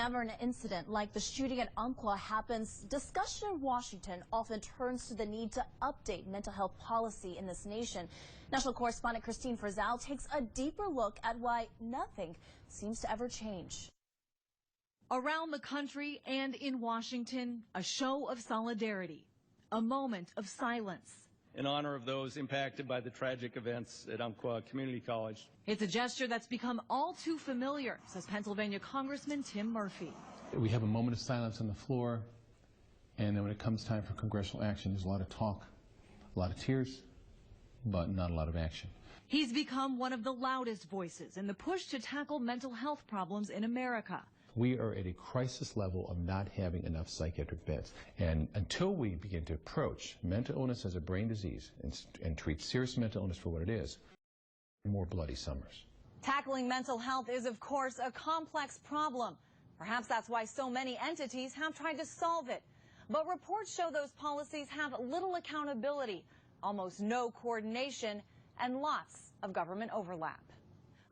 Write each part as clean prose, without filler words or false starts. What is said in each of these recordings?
Whenever an incident like the shooting at Umpqua happens, discussion in Washington often turns to the need to update mental health policy in this nation. National correspondent Christine Frizzell takes a deeper look at why nothing seems to ever change. Around the country and in Washington, a show of solidarity, a moment of silence. In honor of those impacted by the tragic events at Umpqua Community College. It's a gesture that's become all too familiar, says Pennsylvania Congressman Tim Murphy. We have a moment of silence on the floor, and then when it comes time for congressional action, there's a lot of talk, a lot of tears, but not a lot of action. He's become one of the loudest voices in the push to tackle mental health problems in America. We are at a crisis level of not having enough psychiatric beds. And until we begin to approach mental illness as a brain disease and treat serious mental illness for what it is, more bloody summers. Tackling mental health is, of course, a complex problem. Perhaps that's why so many entities have tried to solve it. But reports show those policies have little accountability, almost no coordination, and lots of government overlap.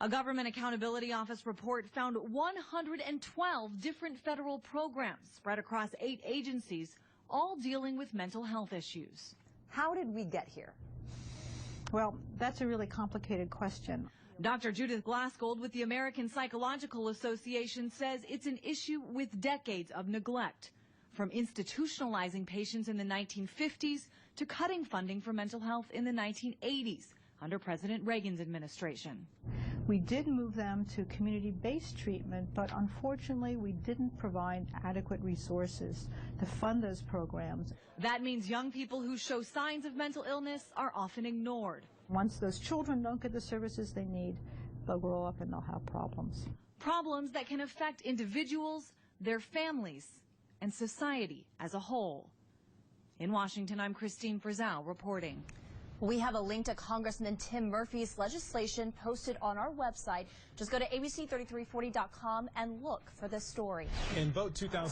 A Government Accountability Office report found 112 different federal programs spread across 8 agencies, all dealing with mental health issues. How did we get here? Well, that's a really complicated question. Dr. Judith Glassgold with the American Psychological Association says it's an issue with decades of neglect, from institutionalizing patients in the 1950s to cutting funding for mental health in the 1980s under President Reagan's administration. We did move them to community-based treatment, but unfortunately we didn't provide adequate resources to fund those programs. That means young people who show signs of mental illness are often ignored. Once those children don't get the services they need, they'll grow up and they'll have problems. Problems that can affect individuals, their families, and society as a whole. In Washington, I'm Christine Frizzell reporting. We have a link to Congressman Tim Murphy's legislation posted on our website. Just go to abc3340.com and look for this story. In vote 2000.